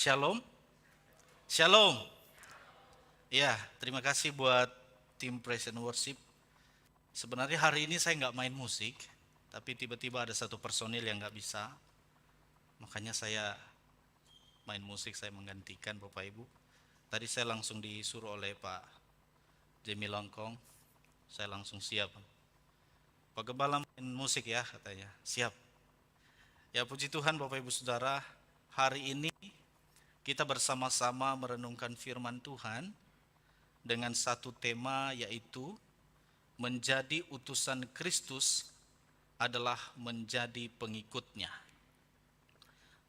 Shalom, Shalom. Ya, terima kasih buat tim Praise and Worship. Sebenarnya hari ini saya nggak main musik, tapi tiba-tiba ada satu personil yang nggak bisa. Makanya saya main musik, saya menggantikan Bapak Ibu. Tadi saya langsung disuruh oleh Pak Jemi Longkong, saya langsung siap. Pak Gembala main musik ya katanya, siap. Ya puji Tuhan Bapak Ibu Saudara, hari ini kita bersama-sama merenungkan firman Tuhan dengan satu tema yaitu menjadi utusan Kristus adalah menjadi pengikutnya.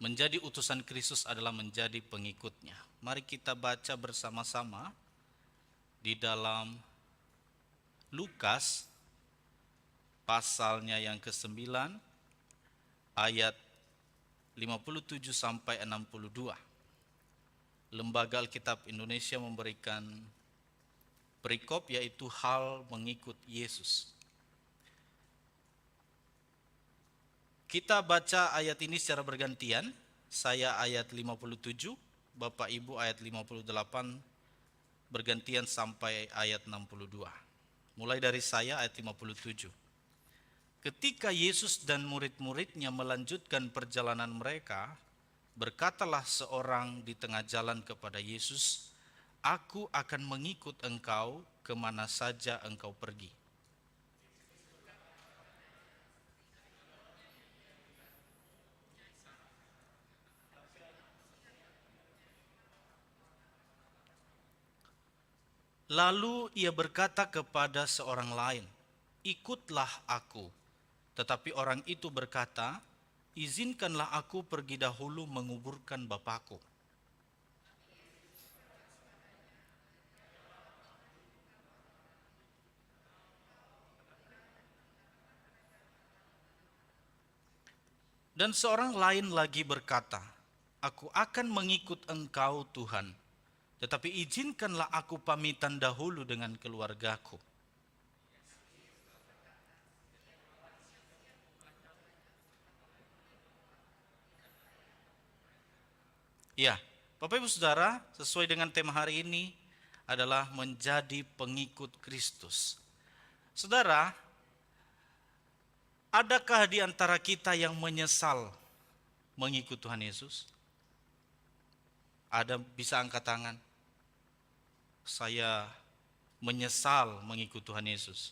Menjadi utusan Kristus adalah menjadi pengikutnya. Mari kita baca bersama-sama di dalam Lukas pasalnya yang ke-9 ayat 57 sampai 62. Lembaga Alkitab Indonesia memberikan perikop yaitu hal mengikut Yesus. Kita baca ayat ini secara bergantian. Saya ayat 57, Bapak Ibu ayat 58, bergantian sampai ayat 62. Mulai dari saya ayat 57. Ketika Yesus dan murid-muridnya melanjutkan perjalanan mereka, berkatalah seorang di tengah jalan kepada Yesus, "Aku akan mengikut engkau kemana saja engkau pergi." Lalu ia berkata kepada seorang lain, "Ikutlah aku." Tetapi orang itu berkata, "Izinkanlah aku pergi dahulu menguburkan Bapakku." Dan seorang lain lagi berkata, "Aku akan mengikut engkau Tuhan, tetapi izinkanlah aku pamitan dahulu dengan keluargaku." Ya, Bapak Ibu Saudara, sesuai dengan tema hari ini adalah menjadi pengikut Kristus. Saudara, adakah di antara kita yang menyesal mengikut Tuhan Yesus? Ada, bisa angkat tangan. Saya menyesal mengikut Tuhan Yesus.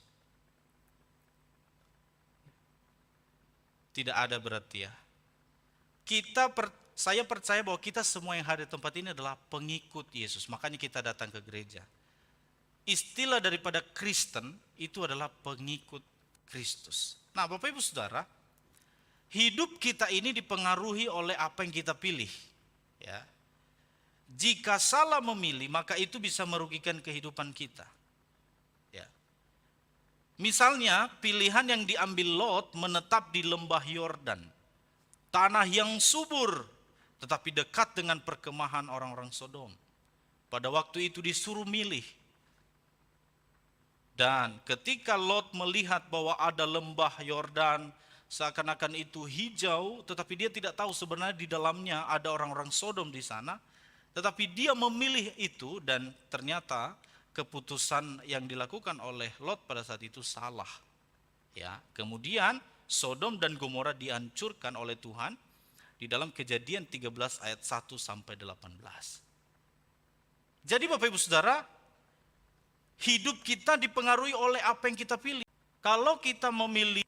Tidak ada berarti ya. Saya percaya bahwa kita semua yang hadir di tempat ini adalah pengikut Yesus. Makanya kita datang ke gereja. Istilah daripada Kristen itu adalah pengikut Kristus. Nah, Bapak Ibu Saudara, hidup kita ini dipengaruhi oleh apa yang kita pilih. Ya. Jika salah memilih, maka itu bisa merugikan kehidupan kita. Ya. Misalnya, pilihan yang diambil Lot menetap di lembah Yordan. Tanah yang subur, tetapi dekat dengan perkemahan orang-orang Sodom. Pada waktu itu disuruh milih. Dan ketika Lot melihat bahwa ada lembah Yordan, seakan-akan itu hijau, tetapi dia tidak tahu sebenarnya di dalamnya ada orang-orang Sodom di sana. Tetapi dia memilih itu dan ternyata keputusan yang dilakukan oleh Lot pada saat itu salah. Ya, kemudian Sodom dan Gomora dihancurkan oleh Tuhan di dalam Kejadian 13 ayat 1 sampai 18. Jadi Bapak Ibu Saudara, hidup kita dipengaruhi oleh apa yang kita pilih. Kalau kita memilih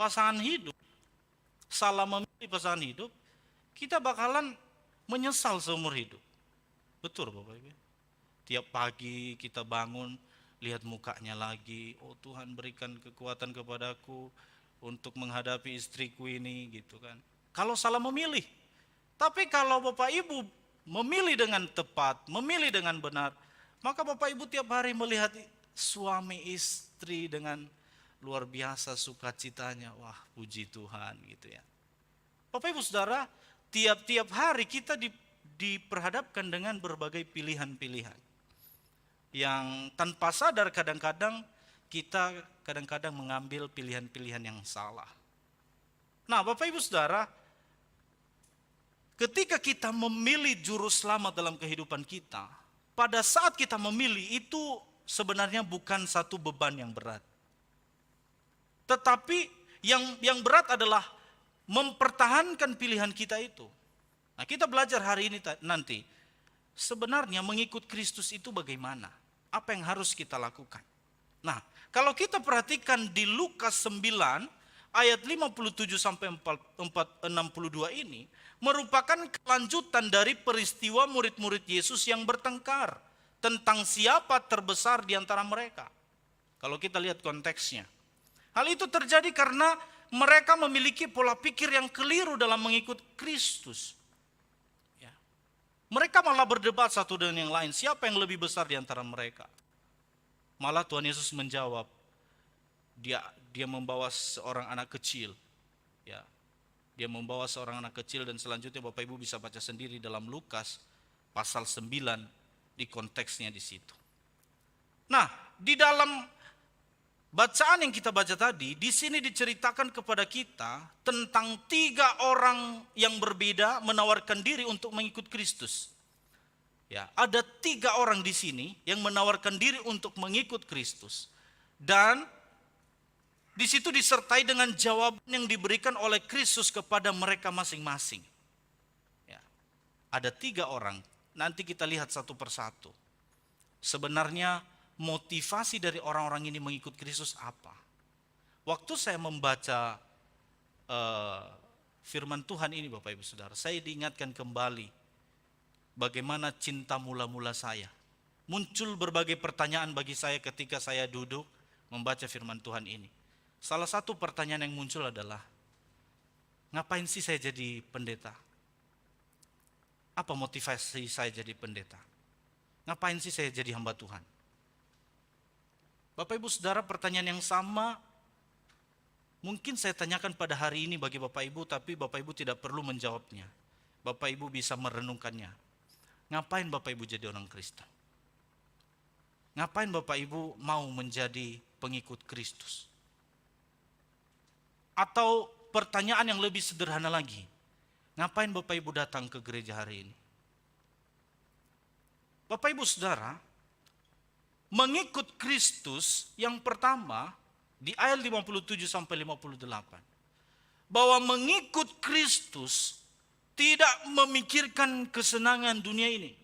pasangan hidup, salah memilih pasangan hidup, kita bakalan menyesal seumur hidup. Betul Bapak Ibu. Tiap pagi kita bangun, lihat mukanya lagi, oh Tuhan berikan kekuatan kepadaku untuk menghadapi istriku ini gitu kan. Kalau salah memilih. Tapi kalau Bapak Ibu memilih dengan tepat, memilih dengan benar, maka Bapak Ibu tiap hari melihat suami istri dengan luar biasa sukacitanya. Wah, puji Tuhan gitu ya. Bapak Ibu Saudara, tiap-tiap hari kita diperhadapkan dengan berbagai pilihan-pilihan. Yang tanpa sadar kadang-kadang kita mengambil pilihan-pilihan yang salah. Nah, Bapak Ibu Saudara, ketika kita memilih juru selamat dalam kehidupan kita, pada saat kita memilih itu sebenarnya bukan satu beban yang berat. Tetapi yang berat adalah mempertahankan pilihan kita itu. Nah, kita belajar hari ini nanti, sebenarnya mengikut Kristus itu bagaimana? Apa yang harus kita lakukan? Nah, kalau kita perhatikan di Lukas 9 ayat 57 sampai 62 ini merupakan kelanjutan dari peristiwa murid-murid Yesus yang bertengkar tentang siapa terbesar di antara mereka. Kalau kita lihat konteksnya. Hal itu terjadi karena mereka memiliki pola pikir yang keliru dalam mengikut Kristus. Ya. Mereka malah berdebat satu dengan yang lain, siapa yang lebih besar di antara mereka. Malah Tuhan Yesus menjawab, dia membawa seorang anak kecil. Ya. Dia membawa seorang anak kecil dan selanjutnya Bapak Ibu bisa baca sendiri dalam Lukas pasal 9 di konteksnya di situ. Nah, di dalam bacaan yang kita baca tadi, di sini diceritakan kepada kita tentang 3 orang yang berbeda menawarkan diri untuk mengikut Kristus. Ya, ada 3 orang di sini yang menawarkan diri untuk mengikut Kristus. Dan di situ disertai dengan jawaban yang diberikan oleh Kristus kepada mereka masing-masing. Ya, ada 3 orang, nanti kita lihat satu persatu. Sebenarnya motivasi dari orang-orang ini mengikut Kristus apa? Waktu saya membaca firman Tuhan ini Bapak Ibu Saudara, saya diingatkan kembali bagaimana cinta mula-mula saya. Muncul berbagai pertanyaan bagi saya ketika saya duduk membaca firman Tuhan ini. Salah satu pertanyaan yang muncul adalah, ngapain sih saya jadi pendeta? Apa motivasi saya jadi pendeta? Ngapain sih saya jadi hamba Tuhan? Bapak Ibu Saudara, pertanyaan yang sama mungkin saya tanyakan pada hari ini bagi Bapak Ibu, tapi Bapak Ibu tidak perlu menjawabnya. Bapak Ibu bisa merenungkannya. Ngapain Bapak Ibu jadi orang Kristen? Ngapain Bapak Ibu mau menjadi pengikut Kristus? Atau pertanyaan yang lebih sederhana lagi, ngapain Bapak Ibu datang ke gereja hari ini? Bapak Ibu Saudara, mengikut Kristus yang pertama di ayat 57 sampai 58, bahwa mengikut Kristus tidak memikirkan kesenangan dunia ini.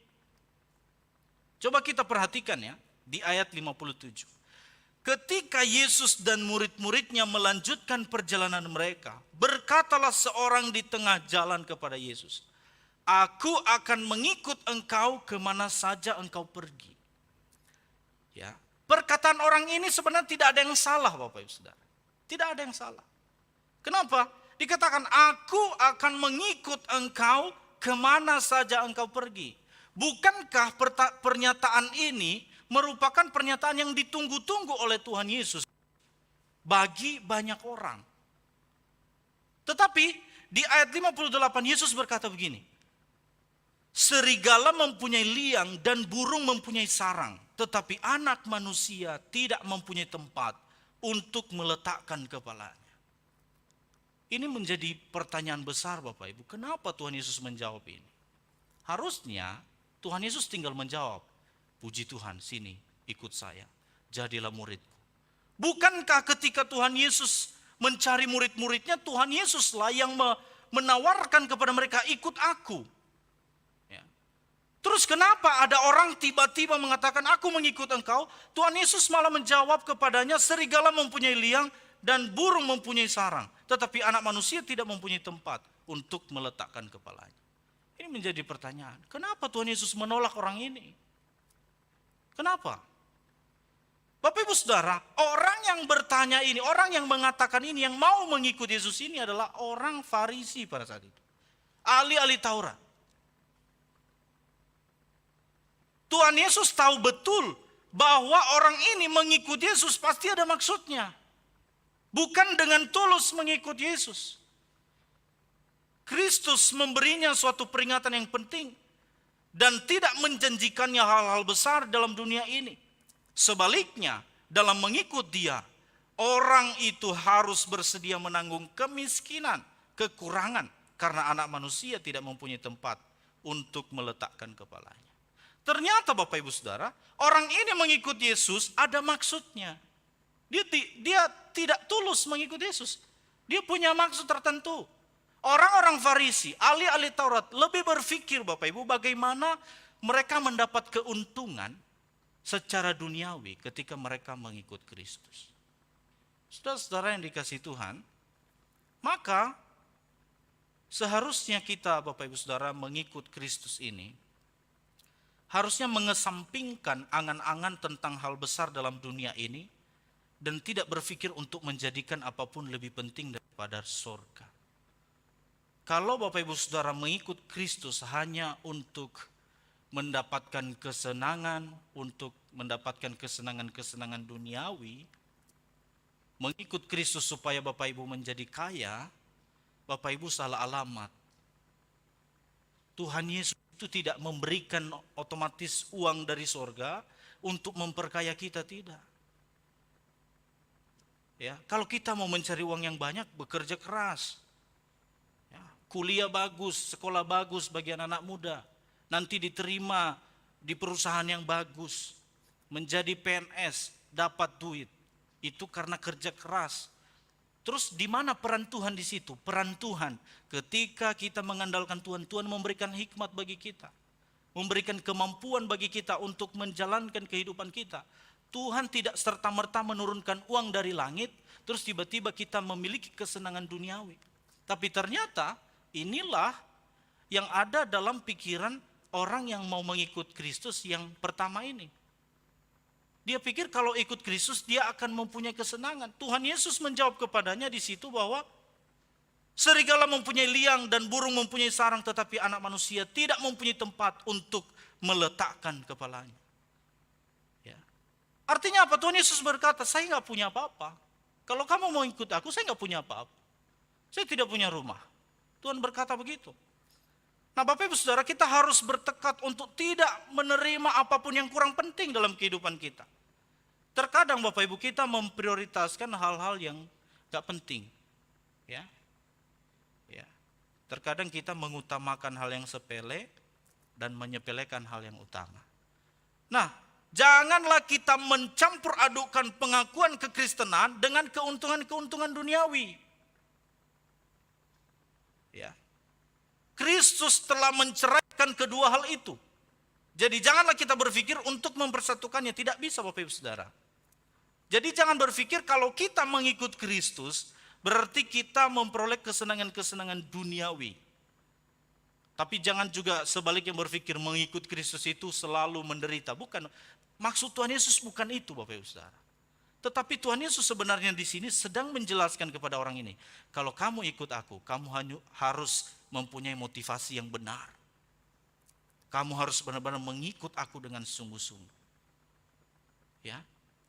Coba kita perhatikan ya, di ayat 57. Ketika Yesus dan murid-muridnya melanjutkan perjalanan mereka, berkatalah seorang di tengah jalan kepada Yesus, "Aku akan mengikut engkau kemana saja engkau pergi." Ya, perkataan orang ini sebenarnya tidak ada yang salah Bapak Ibu Saudara. Tidak ada yang salah. Kenapa? Dikatakan, "Aku akan mengikut engkau kemana saja engkau pergi." Bukankah pernyataan ini merupakan pernyataan yang ditunggu-tunggu oleh Tuhan Yesus bagi banyak orang? Tetapi di ayat 58 Yesus berkata begini, "Serigala mempunyai liang dan burung mempunyai sarang, tetapi anak manusia tidak mempunyai tempat untuk meletakkan kepalanya." Ini menjadi pertanyaan besar Bapak Ibu. Kenapa Tuhan Yesus menjawab ini? Harusnya Tuhan Yesus tinggal menjawab, "Puji Tuhan, sini ikut saya, jadilah muridku." Bukankah ketika Tuhan Yesus mencari murid-muridnya, Tuhan Yesuslah yang menawarkan kepada mereka, "Ikut aku." Ya. Terus kenapa ada orang tiba-tiba mengatakan, "Aku mengikut engkau"? Tuhan Yesus malah menjawab kepadanya, "Serigala mempunyai liang dan burung mempunyai sarang, tetapi anak manusia tidak mempunyai tempat untuk meletakkan kepalanya." Ini menjadi pertanyaan, kenapa Tuhan Yesus menolak orang ini? Kenapa? Bapak Ibu Saudara, orang yang bertanya ini, orang yang mengatakan ini, yang mau mengikuti Yesus ini adalah orang Farisi pada saat itu. Ahli-ahli Taurat. Tuhan Yesus tahu betul bahwa orang ini mengikuti Yesus pasti ada maksudnya. Bukan dengan tulus mengikut Yesus. Kristus memberinya suatu peringatan yang penting dan tidak menjanjikannya hal-hal besar dalam dunia ini. Sebaliknya, dalam mengikut Dia, orang itu harus bersedia menanggung kemiskinan, kekurangan, karena anak manusia tidak mempunyai tempat untuk meletakkan kepalanya. Ternyata Bapak Ibu Saudara, orang ini mengikut Yesus ada maksudnya. Dia tidak tulus mengikut Yesus. Dia punya maksud tertentu. Orang-orang Farisi, ahli-ahli Taurat lebih berpikir Bapak Ibu bagaimana mereka mendapat keuntungan secara duniawi ketika mereka mengikut Kristus. Saudara-saudara yang dikasihi Tuhan, maka seharusnya kita Bapak Ibu Saudara mengikut Kristus ini harusnya mengesampingkan angan-angan tentang hal besar dalam dunia ini dan tidak berpikir untuk menjadikan apapun lebih penting daripada surga. Kalau Bapak Ibu Saudara mengikut Kristus hanya untuk mendapatkan kesenangan, untuk mendapatkan kesenangan-kesenangan duniawi, mengikut Kristus supaya Bapak Ibu menjadi kaya, Bapak Ibu salah alamat. Tuhan Yesus itu tidak memberikan otomatis uang dari sorga untuk memperkaya kita, tidak. Ya, kalau kita mau mencari uang yang banyak, bekerja keras. Ya, kuliah bagus, sekolah bagus bagi anak-anak muda. Nanti diterima di perusahaan yang bagus. Menjadi PNS, dapat duit. Itu karena kerja keras. Terus di mana peran Tuhan di situ? Peran Tuhan ketika kita mengandalkan Tuhan, Tuhan memberikan hikmat bagi kita. Memberikan kemampuan bagi kita untuk menjalankan kehidupan kita. Tuhan tidak serta-merta menurunkan uang dari langit, terus tiba-tiba kita memiliki kesenangan duniawi. Tapi ternyata inilah yang ada dalam pikiran orang yang mau mengikut Kristus yang pertama ini. Dia pikir kalau ikut Kristus dia akan mempunyai kesenangan. Tuhan Yesus menjawab kepadanya di situ bahwa serigala mempunyai liang dan burung mempunyai sarang, tetapi anak manusia tidak mempunyai tempat untuk meletakkan kepalanya. Ya. Artinya apa? Tuhan Yesus berkata, saya nggak punya apa-apa. Kalau kamu mau ikut aku, saya nggak punya apa-apa. Saya tidak punya rumah. Tuhan berkata begitu. Nah Bapak Ibu Saudara, kita harus bertekad untuk tidak menerima apapun yang kurang penting dalam kehidupan kita. Terkadang Bapak Ibu kita memprioritaskan hal-hal yang gak penting. Ya. Terkadang kita mengutamakan hal yang sepele dan menyepelekan hal yang utama. Nah, janganlah kita mencampur adukan pengakuan kekristenan dengan keuntungan-keuntungan duniawi. Ya. Kristus telah menceraikan kedua hal itu. Jadi janganlah kita berpikir untuk mempersatukannya. Tidak bisa Bapak Ibu Saudara. Jadi jangan berpikir kalau kita mengikut Kristus, berarti kita memperoleh kesenangan-kesenangan duniawi. Tapi jangan juga sebaliknya berpikir mengikut Kristus itu selalu menderita. Bukan. Maksud Tuhan Yesus bukan itu Bapak Ibu Saudara. Tetapi Tuhan Yesus sebenarnya di sini sedang menjelaskan kepada orang ini. Kalau kamu ikut aku, kamu harus mempunyai motivasi yang benar. Kamu harus benar-benar mengikut aku dengan sungguh-sungguh. Ya.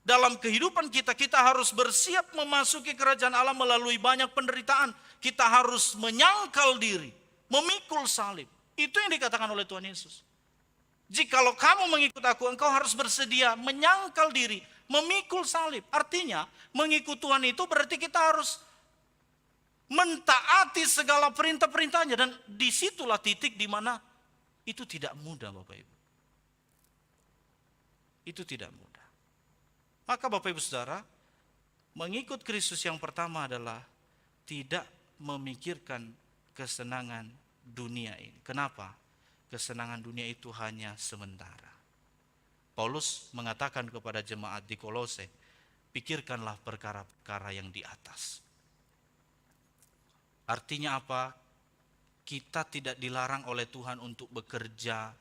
Dalam kehidupan kita, kita harus bersiap memasuki kerajaan Allah melalui banyak penderitaan. Kita harus menyangkal diri, memikul salib. Itu yang dikatakan oleh Tuhan Yesus. Jikalau kamu mengikut aku, engkau harus bersedia menyangkal diri, memikul salib. Artinya, mengikut Tuhan itu berarti kita harus mentaati segala perintah-perintahnya. Dan disitulah titik di mana itu tidak mudah Bapak Ibu. Itu tidak mudah. Maka Bapak Ibu Saudara, mengikut Kristus yang pertama adalah tidak memikirkan kesenangan dunia ini. Kenapa? Kesenangan dunia itu hanya sementara. Paulus mengatakan kepada jemaat di Kolose, pikirkanlah perkara-perkara yang di atas. Artinya apa? Kita tidak dilarang oleh Tuhan untuk bekerja,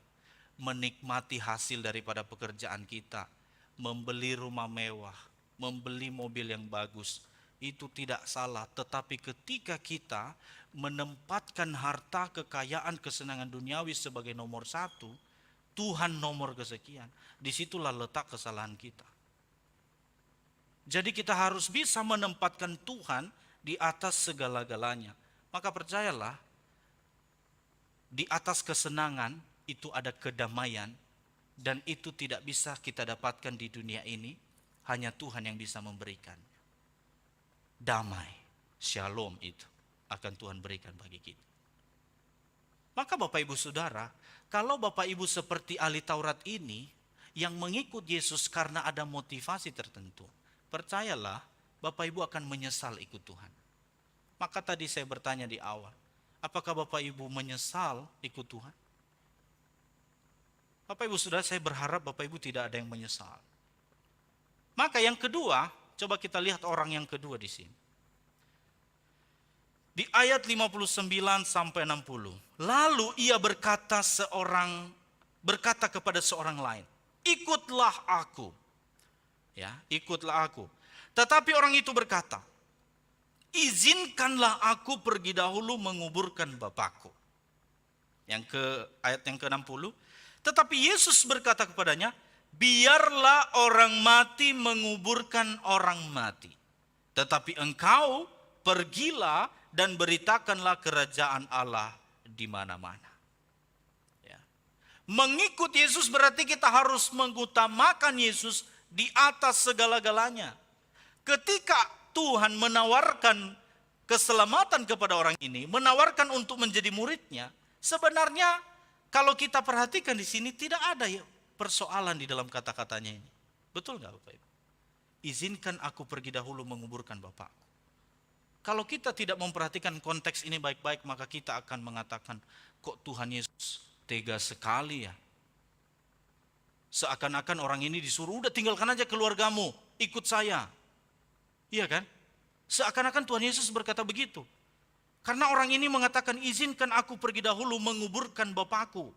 menikmati hasil daripada pekerjaan kita. Membeli rumah mewah, membeli mobil yang bagus, itu tidak salah. Tetapi ketika kita menempatkan harta, kekayaan, kesenangan duniawi sebagai nomor satu, Tuhan nomor kesekian, disitulah letak kesalahan kita. Jadi kita harus bisa menempatkan Tuhan di atas segala-galanya. Maka percayalah, di atas kesenangan itu ada kedamaian. Dan itu tidak bisa kita dapatkan di dunia ini, hanya Tuhan yang bisa memberikan. Damai, shalom itu akan Tuhan berikan bagi kita. Maka Bapak Ibu Saudara, kalau Bapak Ibu seperti ahli Taurat ini yang mengikut Yesus karena ada motivasi tertentu, percayalah Bapak Ibu akan menyesal ikut Tuhan. Maka tadi saya bertanya di awal, apakah Bapak Ibu menyesal ikut Tuhan? Bapak Ibu Saudara, saya berharap Bapak Ibu tidak ada yang menyesal. Maka yang kedua, coba kita lihat orang yang kedua di sini. Di ayat 59 sampai 60. Lalu ia berkata kepada seorang lain, ikutlah aku. Ya, ikutlah aku. Tetapi orang itu berkata, izinkanlah aku pergi dahulu menguburkan bapakku. Ayat yang ke-60. Tetapi Yesus berkata kepadanya, biarlah orang mati menguburkan orang mati. Tetapi engkau pergilah dan beritakanlah kerajaan Allah di mana-mana. Ya. Mengikut Yesus berarti kita harus mengutamakan Yesus di atas segala-galanya. Ketika Tuhan menawarkan keselamatan kepada orang ini, menawarkan untuk menjadi muridnya, sebenarnya kalau kita perhatikan di sini tidak ada persoalan di dalam kata-katanya ini. Betul nggak Bapak Ibu? Izinkan aku pergi dahulu menguburkan bapakku. Kalau kita tidak memperhatikan konteks ini baik-baik, maka kita akan mengatakan, kok Tuhan Yesus tega sekali ya. Seakan-akan orang ini disuruh, udah tinggalkan aja keluargamu, ikut saya. Iya kan? Seakan-akan Tuhan Yesus berkata begitu. Karena orang ini mengatakan, izinkan aku pergi dahulu menguburkan bapakku.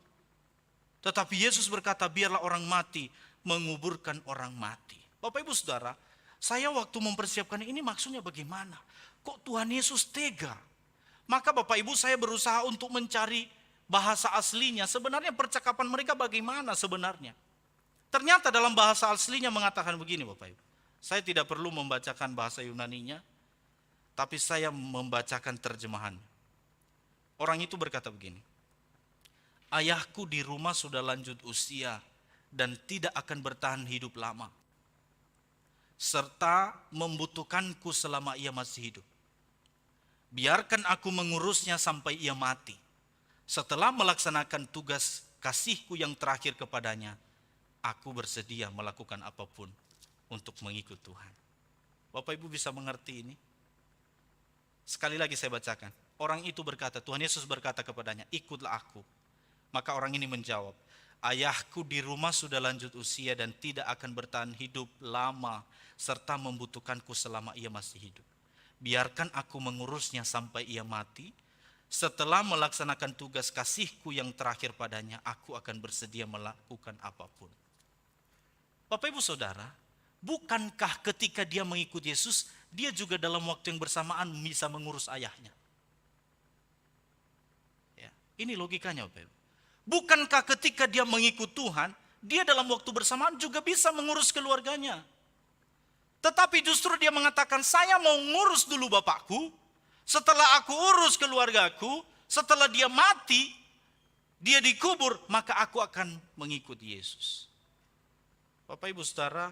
Tetapi Yesus berkata, biarlah orang mati menguburkan orang mati. Bapak Ibu Saudara, saya waktu mempersiapkan ini maksudnya bagaimana? Kok Tuhan Yesus tega? Maka Bapak Ibu saya berusaha untuk mencari bahasa aslinya. Sebenarnya percakapan mereka bagaimana sebenarnya? Ternyata dalam bahasa aslinya mengatakan begini Bapak Ibu. Saya tidak perlu membacakan bahasa Yunaninya, tapi saya membacakan terjemahan. Orang itu berkata begini. Ayahku di rumah sudah lanjut usia dan tidak akan bertahan hidup lama, serta membutuhkanku selama ia masih hidup. Biarkan aku mengurusnya sampai ia mati. Setelah melaksanakan tugas kasihku yang terakhir kepadanya, aku bersedia melakukan apapun untuk mengikut Tuhan. Bapak Ibu bisa mengerti ini? Sekali lagi saya bacakan. Orang itu berkata, Tuhan Yesus berkata kepadanya, ikutlah aku. Maka orang ini menjawab, ayahku di rumah sudah lanjut usia dan tidak akan bertahan hidup lama, serta membutuhkanku selama ia masih hidup. Biarkan aku mengurusnya sampai ia mati. Setelah melaksanakan tugas kasihku yang terakhir padanya, aku akan bersedia melakukan apapun. Bapak Ibu Saudara, bukankah ketika dia mengikut Yesus, dia juga dalam waktu yang bersamaan bisa mengurus ayahnya? Ya, ini logikanya Bapak Ibu. Bukankah ketika dia mengikut Tuhan, dia dalam waktu bersamaan juga bisa mengurus keluarganya? Tetapi justru dia mengatakan, saya mau ngurus dulu bapakku, setelah aku urus keluargaku, setelah dia mati, dia dikubur, maka aku akan mengikut Yesus. Bapak Ibu Saudara,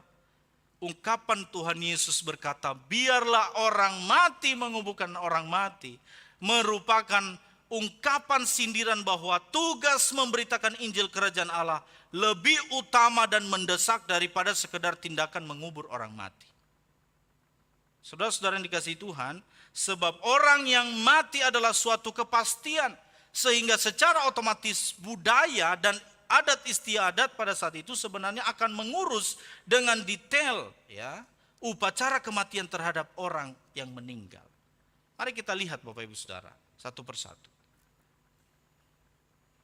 ungkapan Tuhan Yesus berkata, biarlah orang mati menguburkan orang mati, merupakan ungkapan sindiran bahwa tugas memberitakan Injil Kerajaan Allah lebih utama dan mendesak daripada sekedar tindakan mengubur orang mati. Saudara-saudara yang dikasihi Tuhan, sebab orang yang mati adalah suatu kepastian, sehingga secara otomatis budaya dan adat istiadat pada saat itu sebenarnya akan mengurus dengan detail ya upacara kematian terhadap orang yang meninggal. Mari kita lihat Bapak Ibu Saudara, satu persatu.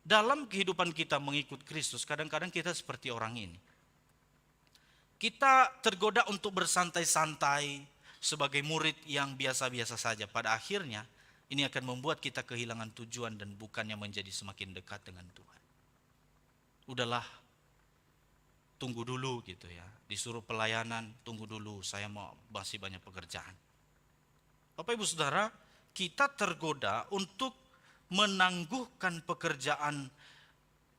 Dalam kehidupan kita mengikut Kristus, kadang-kadang kita seperti orang ini. Kita tergoda untuk bersantai-santai sebagai murid yang biasa-biasa saja. Pada akhirnya, ini akan membuat kita kehilangan tujuan dan bukannya menjadi semakin dekat dengan Tuhan. Udahlah, tunggu dulu gitu ya. Disuruh pelayanan, tunggu dulu, saya masih banyak pekerjaan. Bapak Ibu Saudara, kita tergoda untuk menangguhkan pekerjaan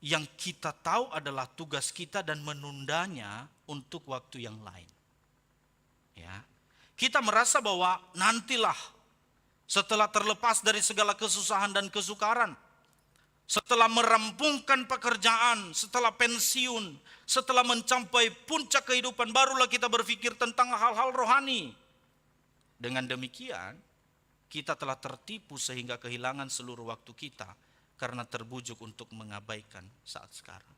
yang kita tahu adalah tugas kita dan menundanya untuk waktu yang lain. Ya. Kita merasa bahwa nantilah setelah terlepas dari segala kesusahan dan kesukaran, Setelah merampungkan pekerjaan, setelah pensiun, setelah mencapai puncak kehidupan, barulah kita berpikir tentang hal-hal rohani. Dengan demikian, kita telah tertipu sehingga kehilangan seluruh waktu kita karena terbujuk untuk mengabaikan saat sekarang.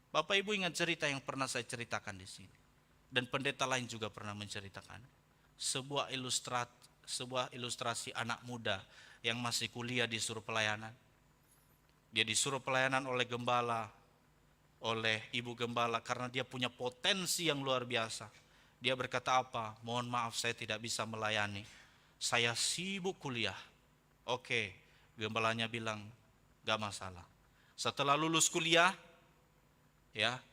Bapak Ibu ingat cerita yang pernah saya ceritakan di sini. Dan pendeta lain juga pernah menceritakan. Sebuah ilustrasi anak muda yang masih kuliah disuruh pelayanan. Dia disuruh pelayanan oleh gembala, oleh ibu gembala karena dia punya potensi yang luar biasa. Dia berkata apa? Mohon maaf saya tidak bisa melayani. Saya sibuk kuliah. Oke, gembalanya bilang gak masalah. Setelah lulus kuliah,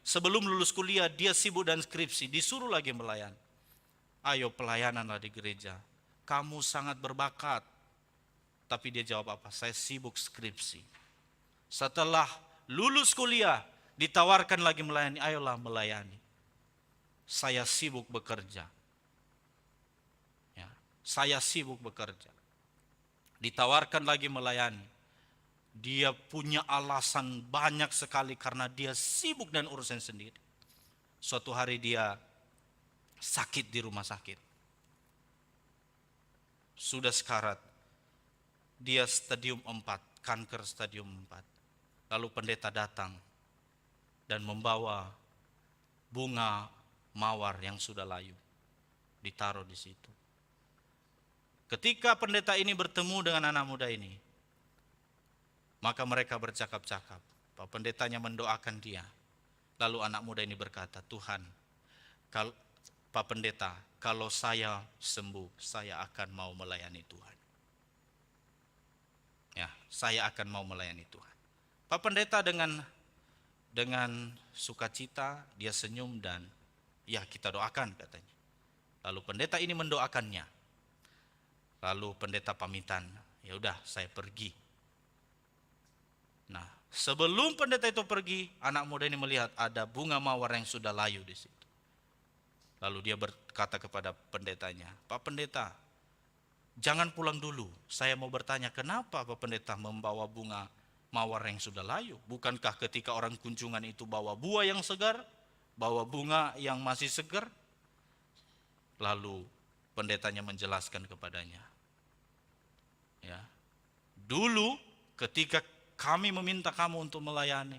sebelum lulus kuliah dia sibuk dan skripsi, disuruh lagi melayani. Ayo pelayananlah di gereja. Kamu sangat berbakat. Tapi dia jawab apa? Saya sibuk skripsi. Setelah lulus kuliah, ditawarkan lagi melayani. Ayolah melayani. Saya sibuk bekerja. Saya sibuk bekerja. Ditawarkan lagi melayani. Dia punya alasan banyak sekali karena dia sibuk dan urusan sendiri. Suatu hari dia sakit di rumah sakit. Sudah sekarat. Dia stadium 4, kanker stadium 4. Lalu pendeta datang dan membawa bunga mawar yang sudah layu. Ditaruh di situ. Ketika pendeta ini bertemu dengan anak muda ini, maka mereka bercakap-cakap. Pak pendetanya mendoakan dia. Lalu anak muda ini berkata, Tuhan, Pak pendeta, kalau saya sembuh, saya akan mau melayani Tuhan. Saya akan mau melayani Tuhan. Pak pendeta dengan sukacita, dia senyum dan kita doakan katanya. Lalu pendeta ini mendoakannya. Lalu pendeta pamitan, ya udah saya pergi. Nah, sebelum pendeta itu pergi, anak muda ini melihat ada bunga mawar yang sudah layu di situ. Lalu dia berkata kepada pendetanya, Pak pendeta, jangan pulang dulu. Saya mau bertanya, kenapa Pak pendeta membawa bunga mawar yang sudah layu? Bukankah ketika orang kunjungan itu bawa buah yang segar, bawa bunga yang masih segar? Lalu pendetanya menjelaskan kepadanya, dulu ketika kami meminta kamu untuk melayani,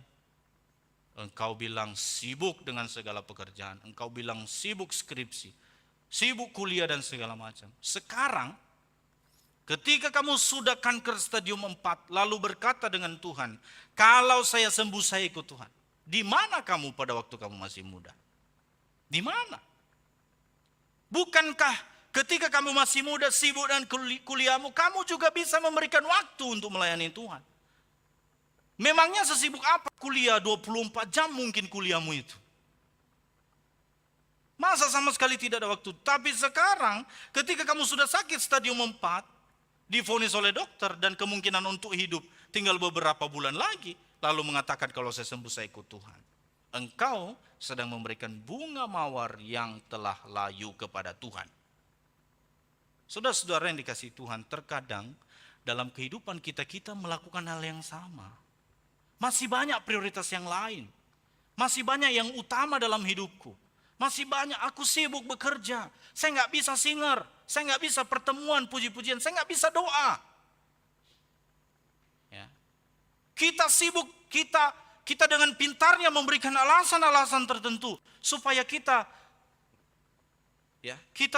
engkau bilang sibuk dengan segala pekerjaan, engkau bilang sibuk skripsi, sibuk kuliah dan segala macam. Sekarang ketika kamu sudah kanker stadium 4, lalu berkata dengan Tuhan, kalau saya sembuh saya ikut Tuhan. Di mana kamu pada waktu kamu masih muda? Di mana? Bukankah ketika kamu masih muda sibuk dengan kuliahmu, kamu juga bisa memberikan waktu untuk melayani Tuhan? Memangnya sesibuk apa kuliah 24 jam mungkin kuliahmu itu? Masa sama sekali tidak ada waktu? Tapi sekarang ketika kamu sudah sakit stadium 4, divonis oleh dokter dan kemungkinan untuk hidup tinggal beberapa bulan lagi, lalu mengatakan kalau saya sembuh saya ikut Tuhan. Engkau sedang memberikan bunga mawar yang telah layu kepada Tuhan. Saudara-saudara yang dikasihi Tuhan, terkadang dalam kehidupan kita melakukan hal yang sama. Masih banyak prioritas yang lain. Masih banyak yang utama dalam hidupku. Masih banyak aku sibuk bekerja. Saya nggak bisa singer. Saya nggak bisa pertemuan puji-pujian. Saya nggak bisa doa. Kita sibuk, kita dengan pintarnya memberikan alasan-alasan tertentu supaya kita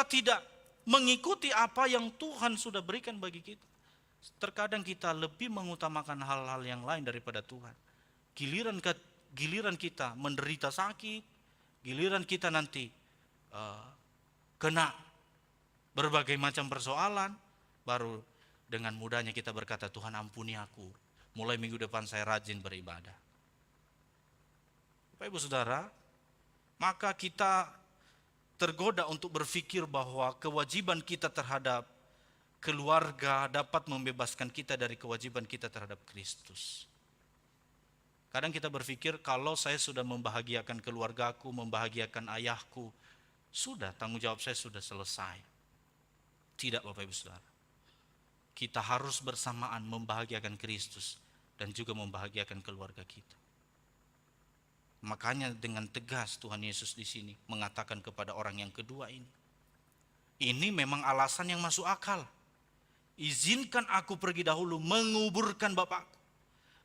tidak mengikuti apa yang Tuhan sudah berikan bagi kita. Terkadang kita lebih mengutamakan hal-hal yang lain daripada Tuhan. Giliran kita menderita sakit, giliran kita nanti kena berbagai macam persoalan, baru dengan mudahnya kita berkata, Tuhan ampuni aku, mulai minggu depan saya rajin beribadah. Bapak Ibu Saudara, maka kita tergoda untuk berpikir bahwa kewajiban kita terhadap keluarga dapat membebaskan kita dari kewajiban kita terhadap Kristus. Kadang kita berpikir kalau saya sudah membahagiakan keluargaku, membahagiakan ayahku, sudah tanggung jawab saya sudah selesai. Tidak Bapak Ibu Saudara. Kita harus bersamaan membahagiakan Kristus dan juga membahagiakan keluarga kita. Makanya dengan tegas Tuhan Yesus di sini mengatakan kepada orang yang kedua ini. Ini memang alasan yang masuk akal. Izinkan aku pergi dahulu menguburkan bapakku.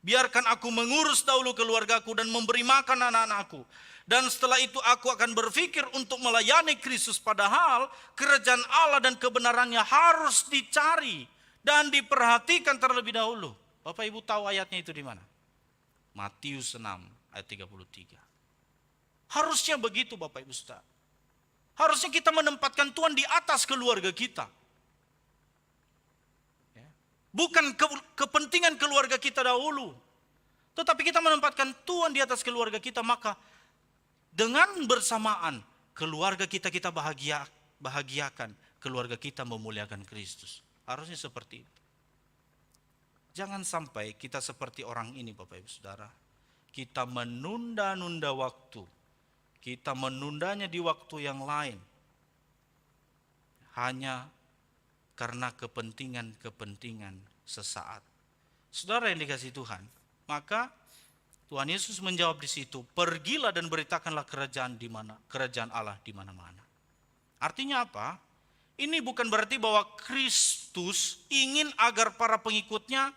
Biarkan aku mengurus dahulu keluargaku dan memberi makan anak-anakku. Dan setelah itu aku akan berpikir untuk melayani Kristus. Padahal kerajaan Allah dan kebenarannya harus dicari dan diperhatikan terlebih dahulu. Bapak Ibu tahu ayatnya itu di mana? Matius 6 ayat 33. Harusnya begitu Bapak Ibu Saudara. Harusnya kita menempatkan Tuhan di atas keluarga kita. Bukan kepentingan keluarga kita dahulu. Tetapi kita menempatkan Tuhan di atas keluarga kita. Maka dengan bersamaan keluarga kita bahagiakan. Keluarga kita memuliakan Kristus. Harusnya seperti itu. Jangan sampai kita seperti orang ini Bapak Ibu Saudara. Kita menunda-nunda waktu. Kita menundanya di waktu yang lain. Hanya karena kepentingan-kepentingan sesaat. Saudara yang dikasihi Tuhan, maka Tuhan Yesus menjawab di situ, pergilah dan beritakanlah kerajaan Allah di mana-mana. Artinya apa? Ini bukan berarti bahwa Kristus ingin agar para pengikutnya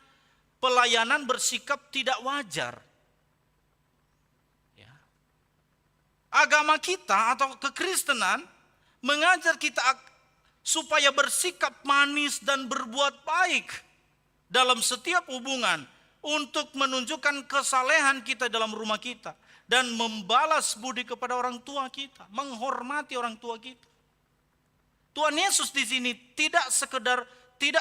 pelayanan bersikap tidak wajar. Ya. Agama kita atau kekristenan mengajar kita supaya bersikap manis dan berbuat baik dalam setiap hubungan untuk menunjukkan kesalehan kita dalam rumah kita dan membalas budi kepada orang tua kita, menghormati orang tua kita. Tuhan Yesus di sini tidak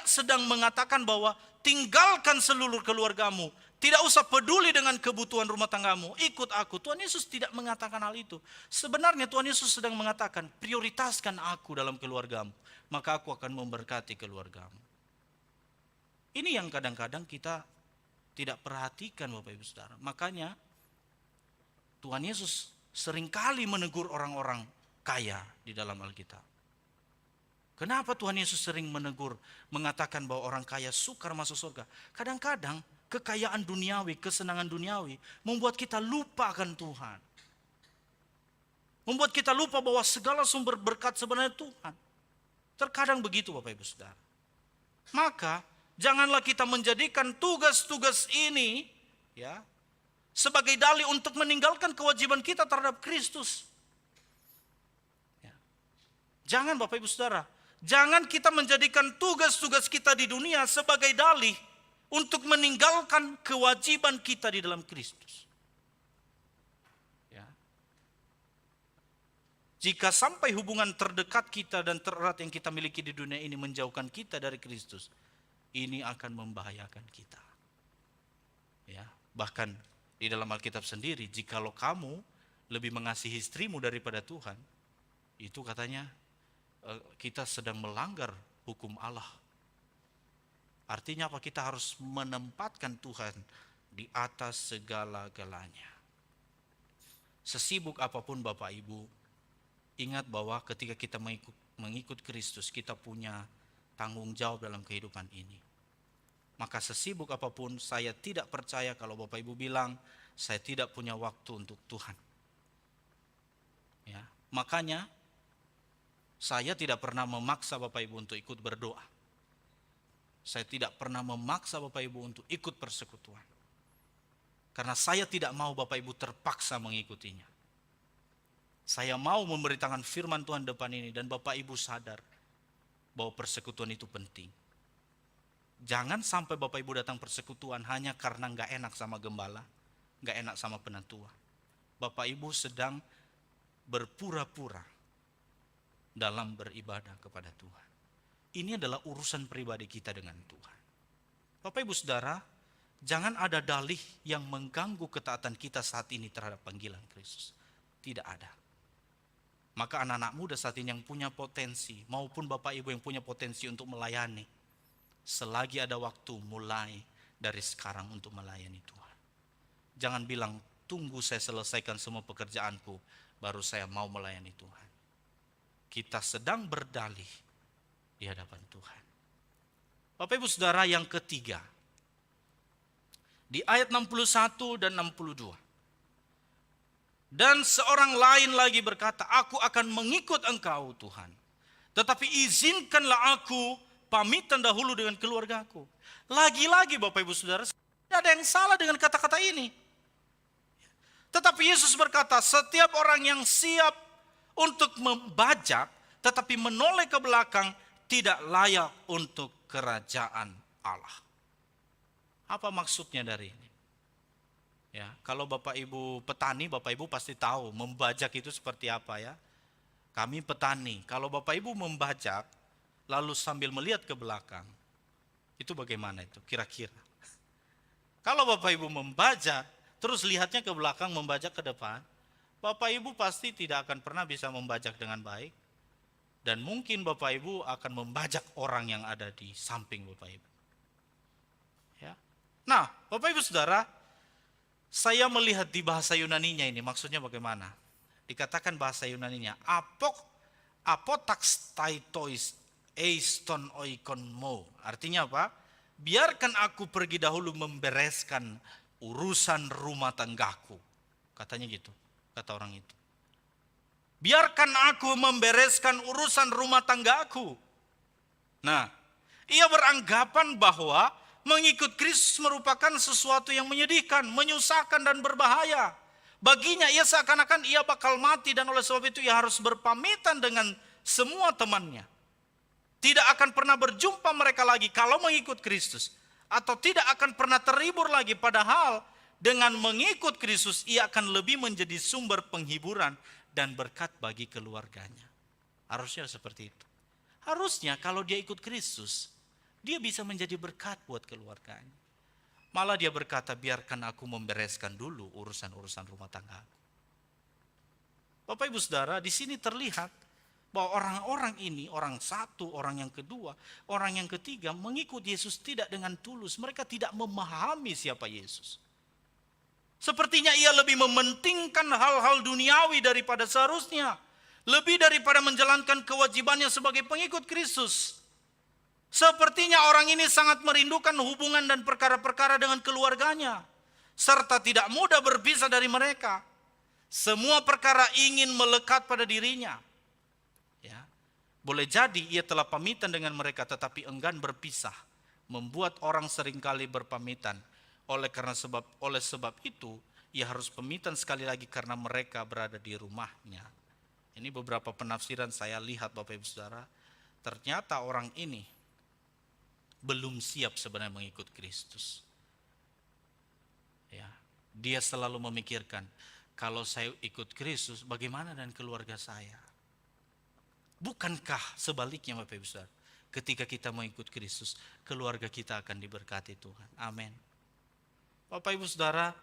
sedang mengatakan bahwa tinggalkan seluruh keluargamu, tidak usah peduli dengan kebutuhan rumah tanggamu, ikut aku. Tuhan Yesus tidak mengatakan hal itu. Sebenarnya Tuhan Yesus sedang mengatakan, prioritaskan aku dalam keluargamu, maka aku akan memberkati keluargamu. Ini yang kadang-kadang kita tidak perhatikan Bapak Ibu Saudara. Makanya Tuhan Yesus seringkali menegur orang-orang kaya di dalam Alkitab. Kenapa Tuhan Yesus sering menegur, mengatakan bahwa orang kaya sukar masuk surga? Kadang-kadang kekayaan duniawi, kesenangan duniawi membuat kita lupa akan Tuhan. Membuat kita lupa bahwa segala sumber berkat sebenarnya Tuhan. Terkadang begitu Bapak Ibu Saudara. Maka janganlah kita menjadikan tugas-tugas ini ya sebagai dalih untuk meninggalkan kewajiban kita terhadap Kristus. Ya. Jangan Bapak Ibu Saudara. Jangan kita menjadikan tugas-tugas kita di dunia sebagai dalih untuk meninggalkan kewajiban kita di dalam Kristus. Ya. Jika sampai hubungan terdekat kita dan tererat yang kita miliki di dunia ini menjauhkan kita dari Kristus, ini akan membahayakan kita. Ya, bahkan di dalam Alkitab sendiri, jikalau kamu lebih mengasihi istrimu daripada Tuhan, itu katanya kita sedang melanggar hukum Allah. Artinya apa? Kita harus menempatkan Tuhan di atas segala-galanya. Sesibuk apapun Bapak Ibu, ingat bahwa ketika kita mengikut Kristus, kita punya tanggung jawab dalam kehidupan ini. Maka sesibuk apapun, saya tidak percaya kalau Bapak Ibu bilang, saya tidak punya waktu untuk Tuhan. Ya, makanya saya tidak pernah memaksa Bapak Ibu untuk ikut berdoa. Saya tidak pernah memaksa Bapak Ibu untuk ikut persekutuan. Karena saya tidak mau Bapak Ibu terpaksa mengikutinya. Saya mau memberitakan firman Tuhan depan ini dan Bapak Ibu sadar bahwa persekutuan itu penting. Jangan sampai Bapak Ibu datang persekutuan hanya karena gak enak sama gembala, gak enak sama penatua. Bapak Ibu sedang berpura-pura dalam beribadah kepada Tuhan. Ini adalah urusan pribadi kita dengan Tuhan. Bapak Ibu Saudara, jangan ada dalih yang mengganggu ketaatan kita saat ini terhadap panggilan Kristus. Tidak ada. Maka anak-anak muda saat ini yang punya potensi, maupun Bapak Ibu yang punya potensi untuk melayani, selagi ada waktu, mulai dari sekarang untuk melayani Tuhan. Jangan bilang, tunggu saya selesaikan semua pekerjaanku, baru saya mau melayani Tuhan. Kita sedang berdalih di hadapan Tuhan. Bapak Ibu Saudara, yang ketiga, Di ayat 61 dan 62. Dan seorang lain lagi berkata, aku akan mengikut engkau Tuhan. Tetapi izinkanlah aku pamitan dahulu dengan keluargaku. Lagi-lagi Bapak Ibu Saudara, tidak ada yang salah dengan kata-kata ini. Tetapi Yesus berkata, setiap orang yang siap untuk membajak, tetapi menoleh ke belakang, tidak layak untuk kerajaan Allah. Apa maksudnya dari ini? Ya, kalau Bapak Ibu petani, Bapak Ibu pasti tahu membajak itu seperti apa ya. Kami petani, kalau Bapak Ibu membajak, lalu sambil melihat ke belakang, itu bagaimana itu kira-kira? Kalau Bapak Ibu membajak, terus lihatnya ke belakang, membajak ke depan, Bapak Ibu pasti tidak akan pernah bisa membajak dengan baik. Dan mungkin Bapak Ibu akan membajak orang yang ada di samping Bapak Ibu. Ya. Nah, Bapak Ibu Saudara, saya melihat di bahasa Yunaninya ini, maksudnya bagaimana? Dikatakan bahasa Yunaninya, apotax taitois eiston oikonmo. Artinya apa? Biarkan aku pergi dahulu membereskan urusan rumah tanggaku. Katanya gitu, kata orang itu. Biarkan aku membereskan urusan rumah tanggaku. Nah, ia beranggapan bahwa mengikut Kristus merupakan sesuatu yang menyedihkan, menyusahkan dan berbahaya. Baginya ia seakan-akan ia bakal mati dan oleh sebab itu ia harus berpamitan dengan semua temannya. Tidak akan pernah berjumpa mereka lagi kalau mengikut Kristus. Atau tidak akan pernah terhibur lagi, padahal dengan mengikut Kristus ia akan lebih menjadi sumber penghiburan dan berkat bagi keluarganya. Harusnya seperti itu. Harusnya kalau dia ikut Kristus, dia bisa menjadi berkat buat keluarganya. Malah dia berkata, biarkan aku membereskan dulu urusan-urusan rumah tangga. Bapak Ibu Saudara, di sini terlihat bahwa orang-orang ini, orang satu, orang yang kedua, orang yang ketiga, mengikut Yesus tidak dengan tulus. Mereka tidak memahami siapa Yesus. Sepertinya ia lebih mementingkan hal-hal duniawi daripada seharusnya. Lebih daripada menjalankan kewajibannya sebagai pengikut Kristus. Sepertinya orang ini sangat merindukan hubungan dan perkara-perkara dengan keluarganya. Serta tidak mudah berpisah dari mereka. Semua perkara ingin melekat pada dirinya. Ya. Boleh jadi ia telah pamitan dengan mereka tetapi enggan berpisah. Membuat orang seringkali berpamitan. Oleh sebab itu ia harus pamitan sekali lagi karena mereka berada di rumahnya. Ini beberapa penafsiran saya lihat Bapak Ibu Saudara. Ternyata orang ini belum siap sebenarnya mengikut Kristus. Ya, dia selalu memikirkan, kalau saya ikut Kristus, bagaimana dengan keluarga saya? Bukankah sebaliknya Bapak Ibu Saudara? Ketika kita mengikut Kristus, keluarga kita akan diberkati Tuhan. Amin. Bapak Ibu Saudara,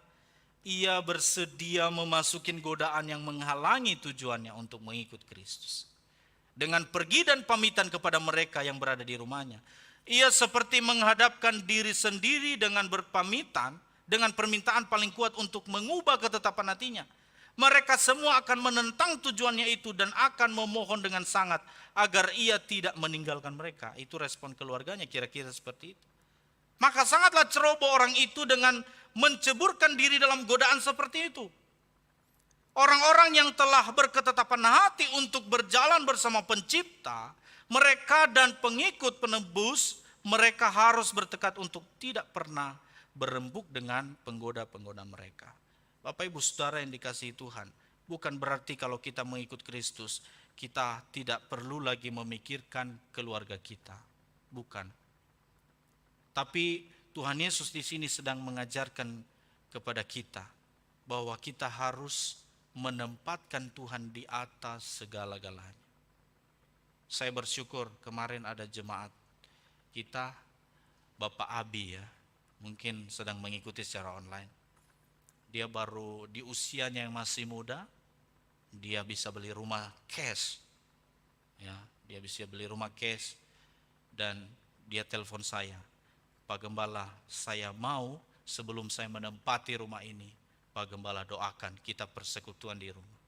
ia bersedia memasukin godaan yang menghalangi tujuannya untuk mengikut Kristus. Dengan pergi dan pamitan kepada mereka yang berada di rumahnya, ia seperti menghadapkan diri sendiri dengan berpamitan, dengan permintaan paling kuat untuk mengubah ketetapan hatinya. Mereka semua akan menentang tujuannya itu dan akan memohon dengan sangat agar ia tidak meninggalkan mereka. Itu respon keluarganya kira-kira seperti itu. Maka sangatlah ceroboh orang itu dengan menceburkan diri dalam godaan seperti itu. Orang-orang yang telah berketetapan hati untuk berjalan bersama Pencipta, mereka dan pengikut penebus, mereka harus bertekad untuk tidak pernah berembuk dengan penggoda-penggoda mereka. Bapak Ibu Saudara yang dikasihi Tuhan, bukan berarti kalau kita mengikut Kristus, kita tidak perlu lagi memikirkan keluarga kita. Bukan. Tapi Tuhan Yesus di sini sedang mengajarkan kepada kita bahwa kita harus menempatkan Tuhan di atas segala-galanya. Saya bersyukur kemarin ada jemaat kita, Bapak Abi ya, mungkin sedang mengikuti secara online. Dia baru di usianya yang masih muda, dia bisa beli rumah cash. Ya, dia bisa beli rumah cash dan dia telepon saya. Pak Gembala, saya mau sebelum saya menempati rumah ini, Pak Gembala doakan kita persekutuan di rumah.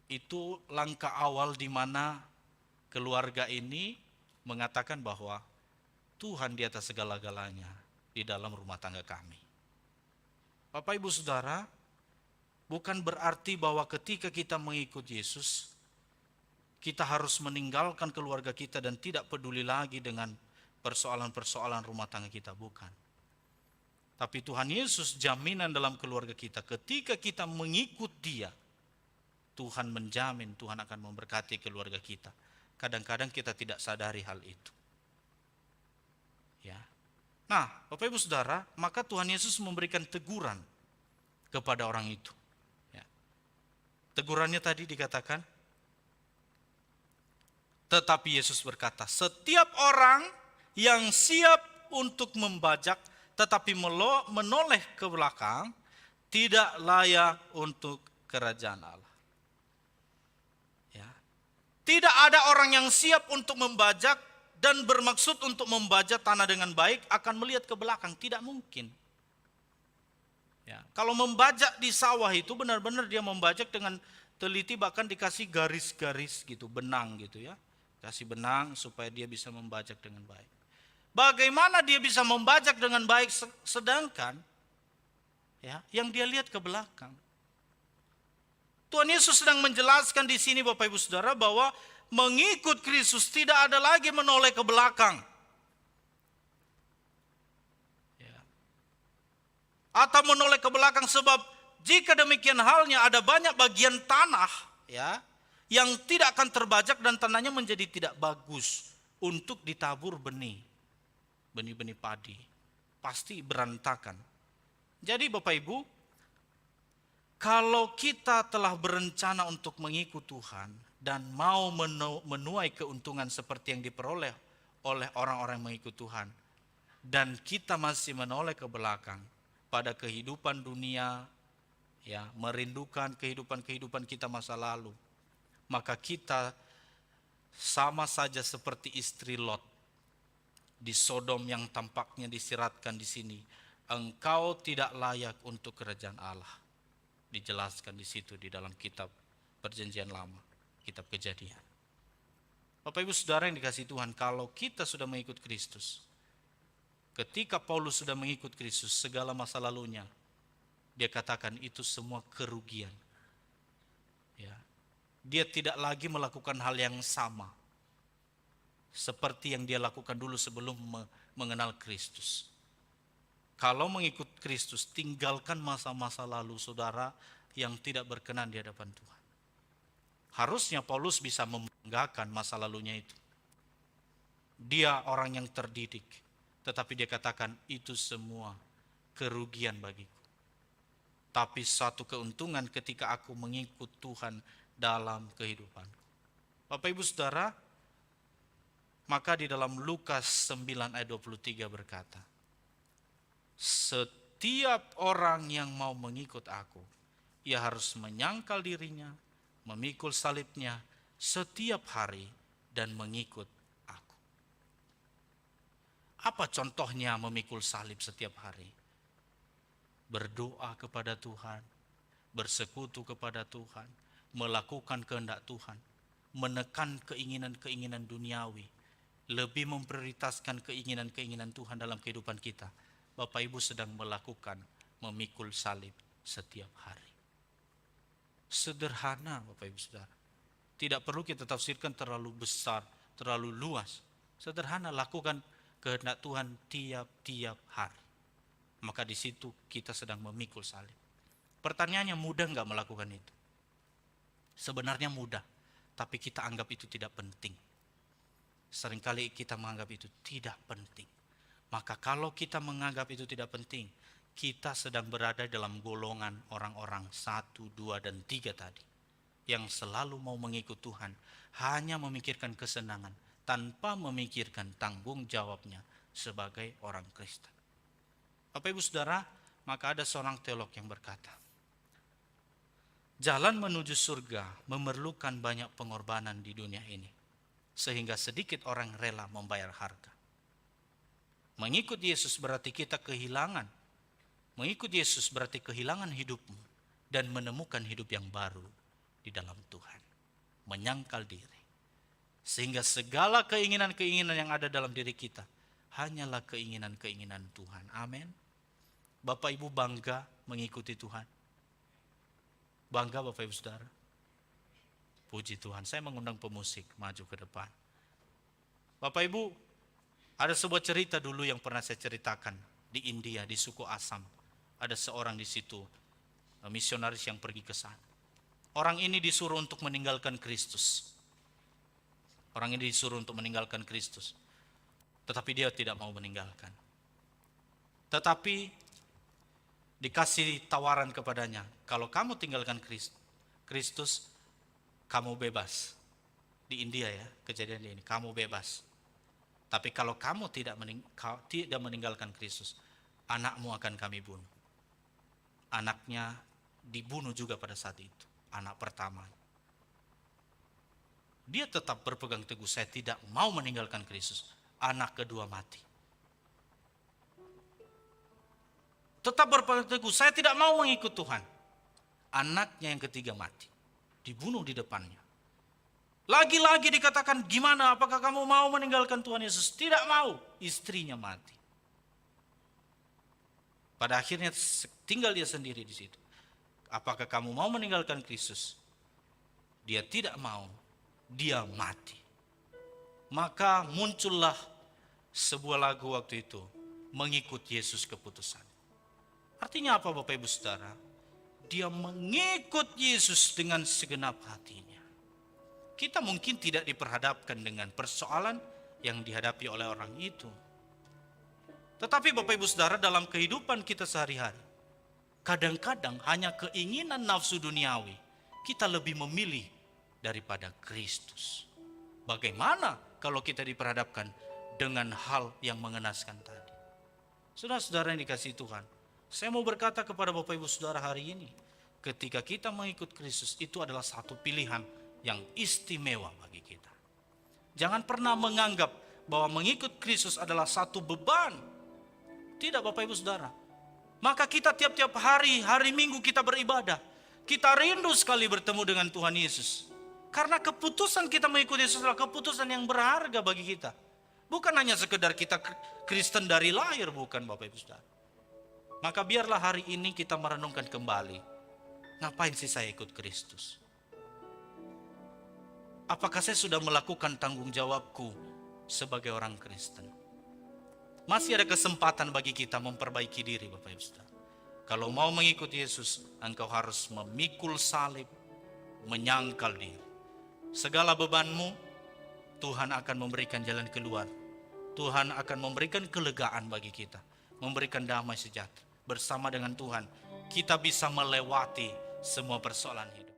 Itu langkah awal di mana keluarga ini mengatakan bahwa Tuhan di atas segala-galanya. di dalam rumah tangga kami. Bapak Ibu Saudara, bukan berarti bahwa ketika kita mengikut Yesus, kita harus meninggalkan keluarga kita dan tidak peduli lagi dengan persoalan-persoalan rumah tangga kita, bukan. Tapi Tuhan Yesus jaminan dalam keluarga kita, ketika kita mengikut Dia, Tuhan menjamin Tuhan akan memberkati keluarga kita. Kadang-kadang kita tidak sadari hal itu. Ya. Nah, Bapak Ibu Saudara, maka Tuhan Yesus memberikan teguran kepada orang itu. Ya. Tegurannya tadi dikatakan, tetapi Yesus berkata, setiap orang yang siap untuk membajak tetapi menoleh ke belakang tidak layak untuk kerajaan Allah. Ya. Tidak ada orang yang siap untuk membajak dan bermaksud untuk membajak tanah dengan baik akan melihat ke belakang, tidak mungkin. Ya. Kalau membajak di sawah itu benar-benar dia membajak dengan teliti, bahkan dikasih garis-garis gitu, benang gitu ya. Kasih benang supaya dia bisa membajak dengan baik. Bagaimana dia bisa membajak dengan baik sedangkan ya, yang dia lihat ke belakang. Tuhan Yesus sedang menjelaskan di sini Bapak Ibu Saudara bahwa mengikut Kristus tidak ada lagi menoleh ke belakang. Ya. Atau menoleh ke belakang, sebab jika demikian halnya ada banyak bagian tanah ya yang tidak akan terbajak dan tanahnya menjadi tidak bagus untuk ditabur benih-benih padi, pasti berantakan. Jadi Bapak Ibu, kalau kita telah berencana untuk mengikut Tuhan dan mau menuai keuntungan seperti yang diperoleh oleh orang-orang yang mengikut Tuhan, dan kita masih menoleh ke belakang pada kehidupan dunia, ya, merindukan kehidupan kita masa lalu, maka kita sama saja seperti istri Lot di Sodom yang tampaknya disiratkan di sini. Engkau tidak layak untuk kerajaan Allah. Dijelaskan di situ di dalam kitab Perjanjian Lama, kitab Kejadian. Bapak Ibu Saudara yang dikasihi Tuhan, kalau kita sudah mengikut Kristus, ketika Paulus sudah mengikut Kristus, segala masa lalunya, dia katakan itu semua kerugian. Ya. Dia tidak lagi melakukan hal yang sama seperti yang dia lakukan dulu sebelum mengenal Kristus. Kalau mengikut Kristus, tinggalkan masa-masa lalu saudara yang tidak berkenan di hadapan Tuhan. Harusnya Paulus bisa membanggakan masa lalunya itu. Dia orang yang terdidik, tetapi dia katakan itu semua kerugian bagiku. Tapi satu keuntungan ketika aku mengikut Tuhan dalam kehidupanku. Bapak Ibu Saudara, maka di dalam Lukas 9 ayat 23 berkata, setiap orang yang mau mengikut aku, ia harus menyangkal dirinya, memikul salibnya setiap hari dan mengikut aku. Apa contohnya memikul salib setiap hari? Berdoa kepada Tuhan, bersekutu kepada Tuhan, melakukan kehendak Tuhan, menekan keinginan-keinginan duniawi, lebih memprioritaskan keinginan-keinginan Tuhan dalam kehidupan kita. Bapak Ibu sedang melakukan memikul salib setiap hari. Sederhana Bapak Ibu Saudara. Tidak perlu kita tafsirkan terlalu besar, terlalu luas. Sederhana, lakukan kehendak Tuhan tiap-tiap hari. Maka di situ kita sedang memikul salib. Pertanyaannya, mudah enggak melakukan itu? Sebenarnya mudah, tapi kita anggap itu tidak penting. Seringkali kita menganggap itu tidak penting. Maka kalau kita menganggap itu tidak penting, kita sedang berada dalam golongan orang-orang 1, 2, dan 3 tadi. Yang selalu mau mengikut Tuhan, hanya memikirkan kesenangan, tanpa memikirkan tanggung jawabnya sebagai orang Kristen. Bapak Ibu Saudara, maka ada seorang teolog yang berkata, jalan menuju surga memerlukan banyak pengorbanan di dunia ini, sehingga sedikit orang rela membayar harga. Mengikut Yesus berarti kita kehilangan. Mengikut Yesus berarti kehilangan hidupmu dan menemukan hidup yang baru di dalam Tuhan. Menyangkal diri. Sehingga segala keinginan-keinginan yang ada dalam diri kita hanyalah keinginan-keinginan Tuhan. Amin. Bapak Ibu bangga mengikuti Tuhan? Bangga Bapak Ibu Saudara? Puji Tuhan. Saya mengundang pemusik maju ke depan. Bapak Ibu, ada sebuah cerita dulu yang pernah saya ceritakan di India, di suku Assam. Ada seorang di situ, misionaris yang pergi ke sana. Orang ini disuruh untuk meninggalkan Kristus. Orang ini disuruh untuk meninggalkan Kristus. Tetapi dia tidak mau meninggalkan. Tetapi dikasih tawaran kepadanya, kalau kamu tinggalkan Kristus, kamu bebas. Di India ya, kejadian ini, kamu bebas. Tapi kalau kamu tidak meninggalkan Kristus, anakmu akan kami bunuh. Anaknya dibunuh juga pada saat itu, anak pertama. Dia tetap berpegang teguh, saya tidak mau meninggalkan Kristus. Anak kedua mati. Tetap berpegang teguh, saya tidak mau mengikut Tuhan. Anaknya yang ketiga mati. Dibunuh di depannya. Lagi-lagi dikatakan, gimana, apakah kamu mau meninggalkan Tuhan Yesus? Tidak mau. Istrinya mati. Pada akhirnya tinggal dia sendiri di situ. Apakah kamu mau meninggalkan Kristus? Dia tidak mau. Dia mati. Maka muncullah sebuah lagu waktu itu, mengikut Yesus keputusan. Artinya apa Bapak Ibu Saudara? Dia mengikut Yesus dengan segenap hatinya. Kita mungkin tidak diperhadapkan dengan persoalan yang dihadapi oleh orang itu. Tetapi Bapak Ibu Saudara, dalam kehidupan kita sehari-hari, kadang-kadang hanya keinginan nafsu duniawi kita lebih memilih daripada Kristus. Bagaimana kalau kita diperhadapkan dengan hal yang mengenaskan tadi? Saudara-saudara yang dikasihi Tuhan, saya mau berkata kepada Bapak Ibu Saudara hari ini, ketika kita mengikut Kristus, itu adalah satu pilihan yang istimewa bagi kita. Jangan pernah menganggap bahwa mengikut Kristus adalah satu beban. Tidak Bapak Ibu Saudara. Maka kita tiap-tiap hari Minggu kita beribadah. Kita rindu sekali bertemu dengan Tuhan Yesus. Karena keputusan kita mengikuti Yesus adalah keputusan yang berharga bagi kita. Bukan hanya sekedar kita Kristen dari lahir, bukan Bapak Ibu Saudara. Maka biarlah hari ini kita merenungkan kembali. Ngapain sih saya ikut Kristus? Apakah saya sudah melakukan tanggung jawabku sebagai orang Kristen? Masih ada kesempatan bagi kita memperbaiki diri Bapak Ibu Saudara. Kalau mau mengikuti Yesus, engkau harus memikul salib, menyangkal diri. Segala bebanmu, Tuhan akan memberikan jalan keluar. Tuhan akan memberikan kelegaan bagi kita. Memberikan damai sejahtera. Bersama dengan Tuhan, kita bisa melewati semua persoalan hidup.